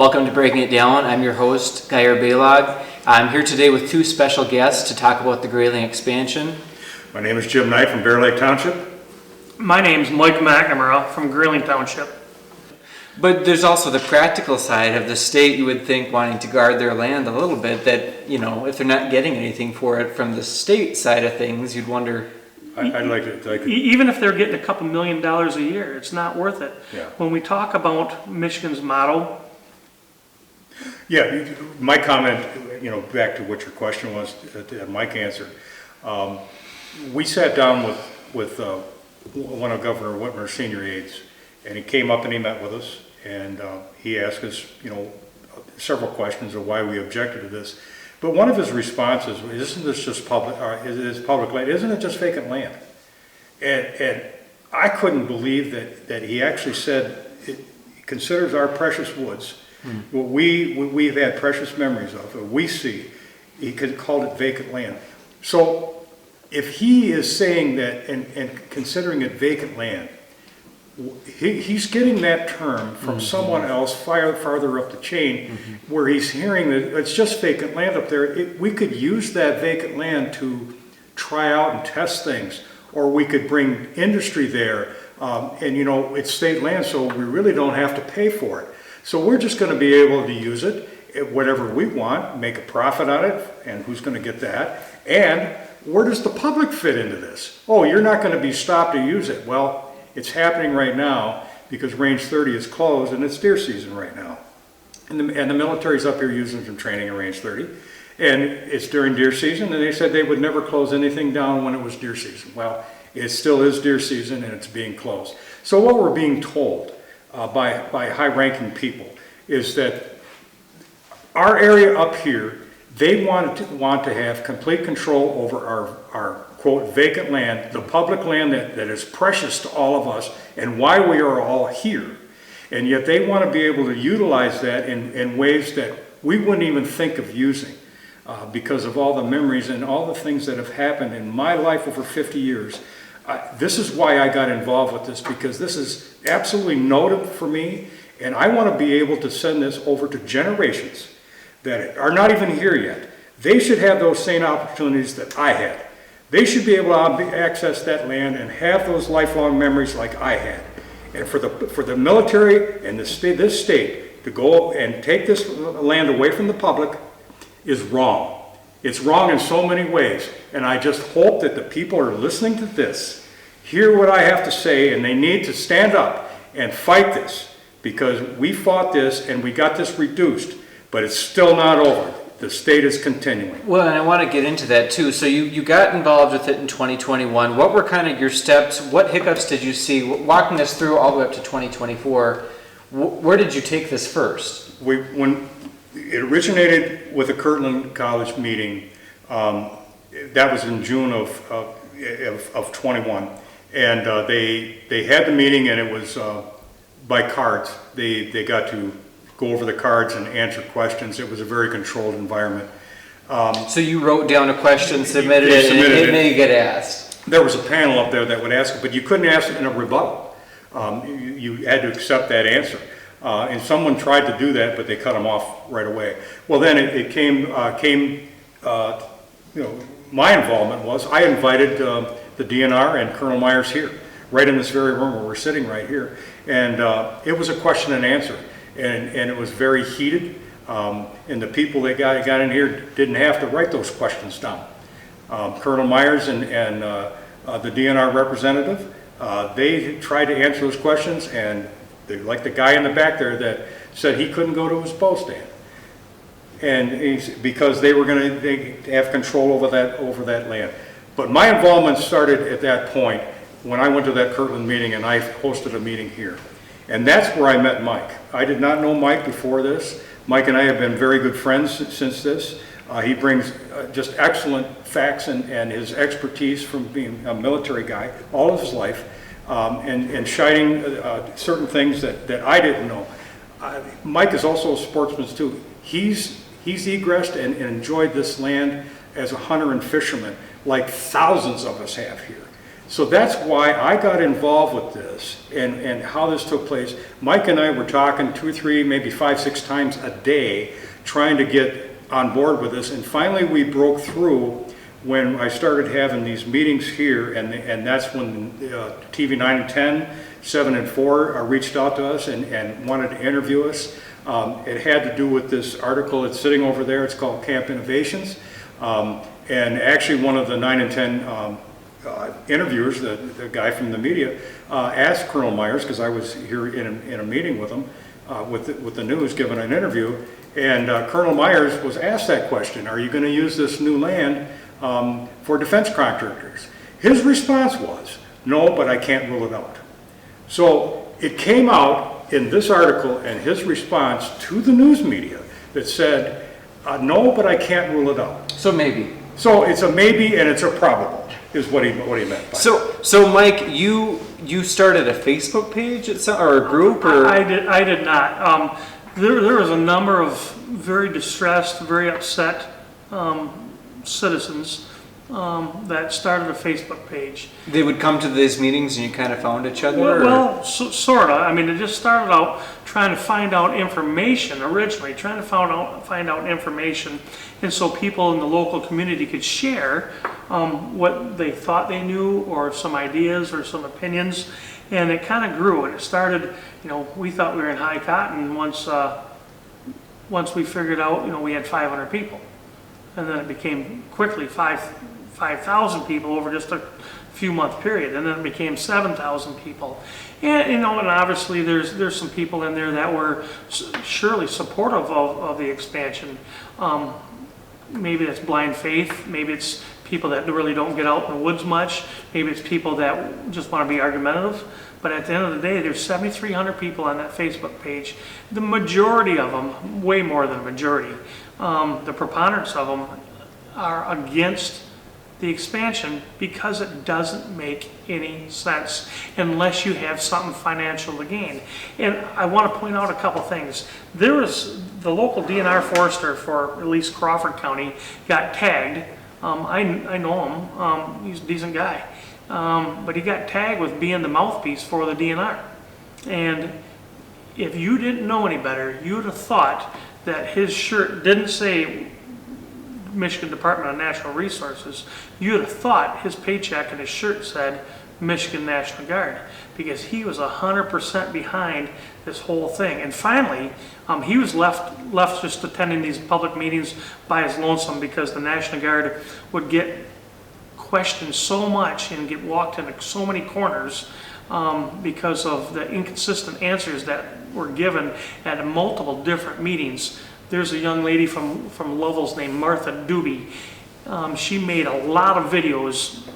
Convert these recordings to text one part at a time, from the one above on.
Welcome to Breaking It Down. I'm your host, Geir Baylog. I'm here today with two special guests to talk about the Grayling expansion. My name is Jim Knight from Bear Lake Township. My name's Mike McNamara from Grayling Township. But there's also the practical side of the state, you would think, wanting to guard their land a little bit, that, you know, if they're not getting anything for it from the state side of things, you'd wonder. I'd like to. Even if they're getting a couple $1 million a year, it's not worth it. Yeah. When we talk about Michigan's motto. Yeah, my comment, back to what your question was, that Mike answered. We sat down with one of Governor Whitmer's senior aides, and he came up and he met with us, and he asked us, several questions of why we objected to this. But one of his responses, isn't this just public land? Isn't it just vacant land? And I couldn't believe that he actually said it considers our precious woods, what we've had precious memories of, what we see, he called it vacant land. So if he is saying that and considering it vacant land, he's getting that term from someone else farther up the chain, where he's hearing that it's just vacant land up there. We could use that vacant land to try out and test things, or we could bring industry there, and it's state land, so we really don't have to pay for it. So we're just going to be able to use it whatever we want, make a profit on it, and who's going to get that? And where does the public fit into this? Oh, you're not going to be stopped to use it. Well, it's happening right now because Range 30 is closed and it's deer season right now. And the military's up here using some training in Range 30. And it's during deer season, and they said they would never close anything down when it was deer season. Well, it still is deer season and it's being closed. So what we're being told by high-ranking people is that our area up here, they want to have complete control over our quote, vacant land, the public land that is precious to all of us and why we are all here. And yet they want to be able to utilize that in ways that we wouldn't even think of using because of all the memories and all the things that have happened in my life over 50 years. This is why I got involved with this, because this is absolutely noted for me, and I want to be able to send this over to generations that are not even here yet. They should have those same opportunities that I had. They should be able to access that land and have those lifelong memories like I had. And for the military and this state to go and take this land away from the public is wrong. It's wrong in so many ways. And I just hope that the people are listening to this, hear what I have to say, and they need to stand up and fight this, because we fought this and we got this reduced, but it's still not over. The state is continuing. Well, and I want to get into that too. So you got involved with it in 2021. What were kind of your steps? What hiccups did you see? Walking us through all the way up to 2024, where did you take this first? When it originated with a Kirtland College meeting, that was in June of 21. And they had the meeting, and it was by cards. They got to go over the cards and answer questions. It was a very controlled environment. So you wrote down a question, submitted it, and then you get asked. There was a panel up there that would ask it, but you couldn't ask it in a rebuttal. You had to accept that answer. And someone tried to do that, but they cut them off right away. Well, then it came my involvement was I invited the DNR and Colonel Myers here, right in this very room where we're sitting right here. And it was a question and answer. And it was very heated, and the people that got in here didn't have to write those questions down. Colonel Myers and the DNR representative, they tried to answer those questions, and like the guy in the back there that said he couldn't go to his bow stand, and because they were going to have control over that land. But my involvement started at that point when I went to that Kirtland meeting, and I hosted a meeting here. And that's where I met Mike. I did not know Mike before this. Mike and I have been very good friends since this. He brings just excellent facts and his expertise from being a military guy all of his life, and shining certain things that I didn't know. Mike is also a sportsman too. He's egressed and enjoyed this land as a hunter and fisherman, like thousands of us have here. So that's why I got involved with this and how this took place. Mike and I were talking 2 or 3, maybe 5, 6 times a day, trying to get on board with this. And finally we broke through when I started having these meetings here, and that's when TV 9 and 10, 7 and 4 reached out to us and wanted to interview us. It had to do with this article that's sitting over there. It's called Camp Innovations. And actually one of the 9 and 10 interviewers, the guy from the media, asked Colonel Myers, because I was here in a meeting with him, with the news, giving an interview, and Colonel Myers was asked that question, are you going to use this new land for defense contractors? His response was, no, but I can't rule it out. So it came out in this article and his response to the news media that said, no, but I can't rule it out. So maybe. So it's a maybe and it's a probable, is what he meant by it. So Mike, you started a Facebook page or a group, or I did not. There was a number of very distressed, very upset citizens that started a Facebook page. they would come to these meetings and you kind of found each other? or- Well, sort of. I mean, it just started out trying to find out information originally, trying to find out information, and so people in the local community could share what they thought they knew, or some ideas or some opinions, and it kind of grew. And it started, we thought we were in high cotton once we figured out, we had 500 people, and then it became quickly 5,000 people over just a few month period, and then it became 7,000 people. And and obviously there's some people in there that were surely supportive of the expansion. Maybe it's blind faith, maybe it's people that really don't get out in the woods much, maybe it's people that just want to be argumentative. But at the end of the day, there's 7,300 people on that Facebook page. The majority of them, way more than a majority, the preponderance of them are against the expansion because it doesn't make any sense unless you have something financial to gain. And I want to point out a couple things. There was the local DNR forester for at least Crawford County got tagged. I know him. He's a decent guy. But he got tagged with being the mouthpiece for the DNR. And if you didn't know any better, you would have thought that his shirt didn't say Michigan Department of Natural Resources. You would have thought his paycheck and his shirt said Michigan National Guard, because he was 100% behind this whole thing. And finally, he was left just attending these public meetings by his lonesome, because the National Guard would get questioned so much and get walked into so many corners because of the inconsistent answers that were given at multiple different meetings. There's a young lady from Lovell's named Martha Doobie. She made a lot of videos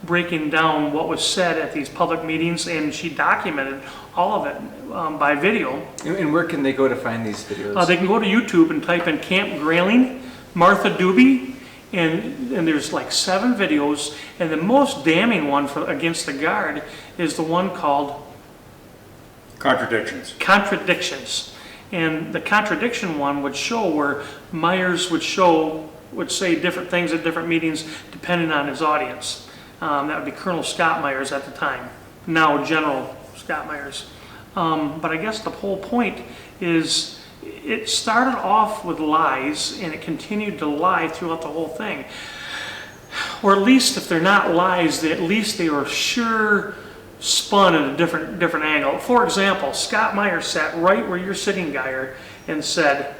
breaking down what was said at these public meetings, and she documented all of it by video. And where can they go to find these videos? They can go to YouTube and type in Camp Grayling, Martha Doobie, and there's like 7 videos, and the most damning one against the Guard is the one called Contradictions. And the contradiction one would show where Myers would say different things at different meetings depending on his audience. That would be Colonel Scott Myers at the time, now General Scott Myers. But I guess the whole point is it started off with lies, and it continued to lie throughout the whole thing. Or at least if they're not lies, at least they were sure spun at a different angle. For example, Scott Myers sat right where you're sitting, Geyer, and said,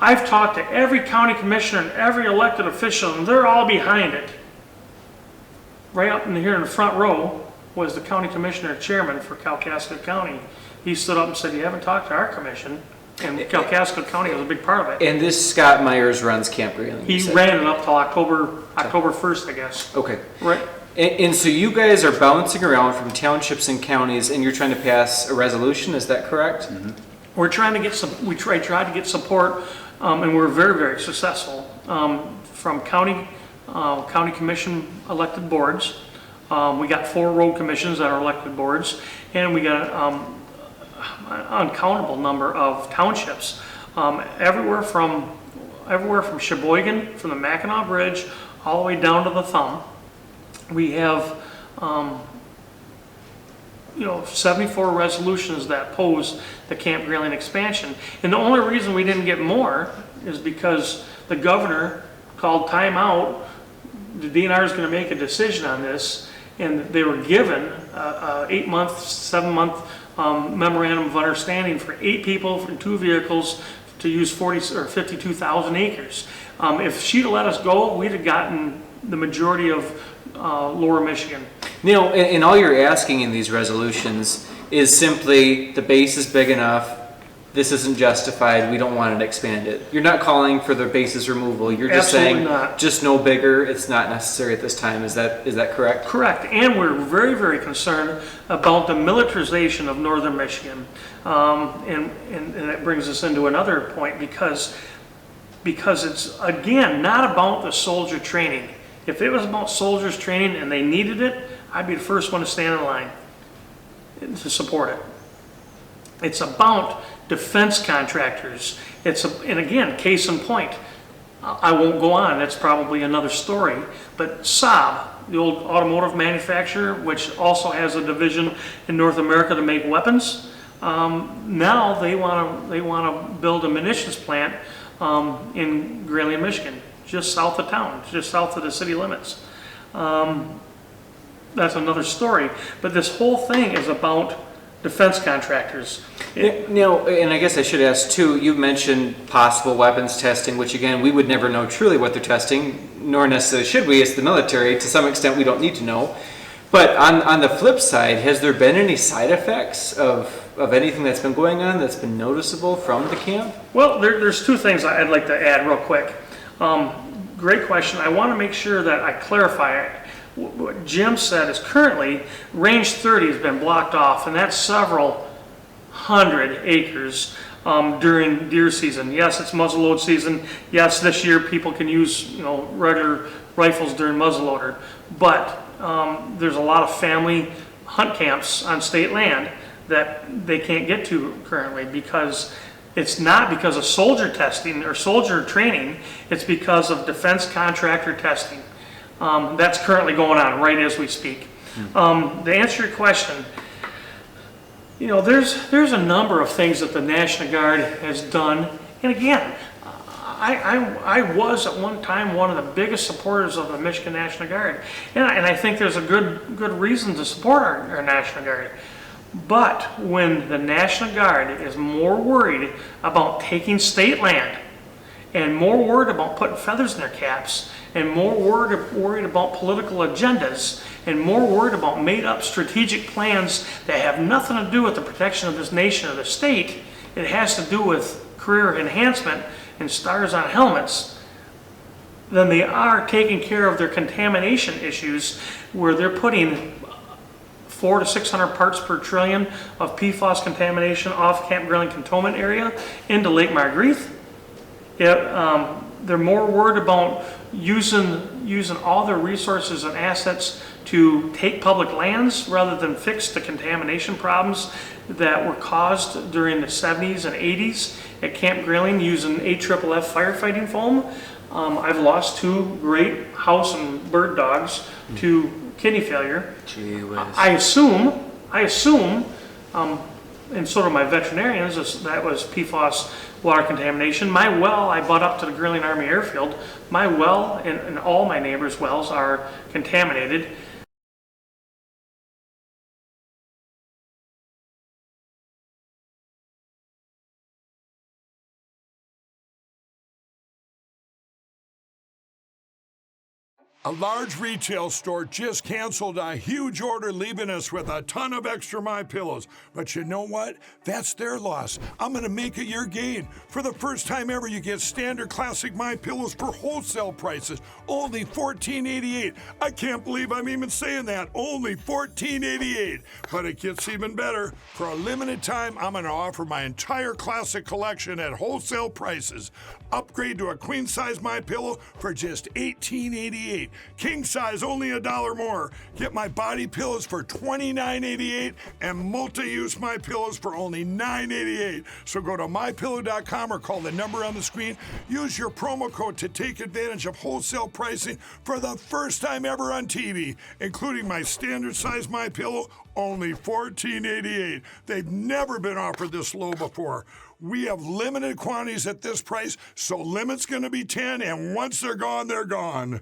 I've talked to every county commissioner and every elected official, and they're all behind it. Right up in here in the front row was the county commissioner chairman for Kalkaska County. He stood up and said, you haven't talked to our commission. And Kalkaska County was a big part of it. And this Scott Myers runs Camp Grayling? He ran it up till October 1st, I guess. Okay. Right. And so you guys are bouncing around from townships and counties, and you're trying to pass a resolution, is that correct? Mm-hmm. We're trying to get we tried to get support, and we're very, very successful from county commission elected boards. We got 4 road commissions that are elected boards, and we got an uncountable number of townships, everywhere from Sheboygan, from the Mackinac Bridge all the way down to the Thumb. We have 74 resolutions that pose the Camp Grayling expansion. And the only reason we didn't get more is because the governor called time out. The DNR is going to make a decision on this, and they were given a 8-month, 7-month memorandum of understanding for 8 people and 2 vehicles to use 40 or 52,000 acres. If she'd have let us go, we'd have gotten the majority of Lower Michigan. And all you're asking in these resolutions is simply the base is big enough, this isn't justified, we don't want it expanded. You're not calling for the base's removal, you're just Absolutely saying, not. just no bigger, it's not necessary at this time. Is that correct? Correct, and we're very, very concerned about the militarization of northern Michigan. And that brings us into another point because it's, again, not about the soldier training. If it was about soldiers training and they needed it, I'd be the first one to stand in line to support it. It's about defense contractors. And again, case in point, I won't go on, that's probably another story, but Saab, the old automotive manufacturer, which also has a division in North America to make weapons, now they want to build a munitions plant in Grayling, Michigan, just south of town, just south of the city limits. That's another story, but this whole thing is about defense contractors. And I guess I should ask too, you mentioned possible weapons testing, which again, we would never know truly what they're testing, nor necessarily should we. It's the military. To some extent, we don't need to know. But on the flip side, has there been any side effects of anything that's been going on that's been noticeable from the camp? Well, there's 2 things I'd like to add real quick. Great question. I want to make sure that I clarify it. What Jim said is currently range 30 has been blocked off, and that's several hundred acres during deer season. Yes, it's muzzleload season. Yes, this year people can use regular rifles during muzzleloader, but there's a lot of family hunt camps on state land that they can't get to currently because it's not because of soldier testing or soldier training, it's because of defense contractor testing. That's currently going on right as we speak. To answer your question, there's a number of things that the National Guard has done. And again, I was at one time one of the biggest supporters of the Michigan National Guard. And I think there's a good reason to support our National Guard. But when the National Guard is more worried about taking state land and more worried about putting feathers in their caps and more worried about political agendas and more worried about made-up strategic plans that have nothing to do with the protection of this nation or the state, it has to do with career enhancement and stars on helmets, then they are taking care of their contamination issues where they're putting 400 to 600 parts per trillion of PFAS contamination off Camp Grayling cantonment area into Lake Margrethe. They're more worried about using all their resources and assets to take public lands rather than fix the contamination problems that were caused during the 70s and 80s at Camp Grayling using AFFF firefighting foam. I've lost 2 great house and bird dogs to kidney failure. Gee whiz. I assume, and so do my veterinarians, that was PFAS water contamination. My well, I bought up to the Grayling Army Airfield. My well and all my neighbors' wells are contaminated. A large retail store just canceled a huge order, leaving us with a ton of extra My Pillows. But you know what? That's their loss. I'm gonna make it your gain. For the first time ever, you get standard classic My Pillows for wholesale prices, only $14.88. I can't believe I'm even saying that. Only $14.88. But it gets even better. For a limited time, I'm gonna offer my entire classic collection at wholesale prices. Upgrade to a queen size My Pillow for just $18.88. King size, only $1 more. Get my body pillows for $29.88 and multi-use My Pillows for only $9.88. So go to mypillow.com or call the number on the screen. Use your promo code to take advantage of wholesale pricing for the first time ever on TV, including my standard size My Pillow, only $14.88. They've never been offered this low before. We have limited quantities at this price, so limit's going to be 10, and once they're gone, they're gone.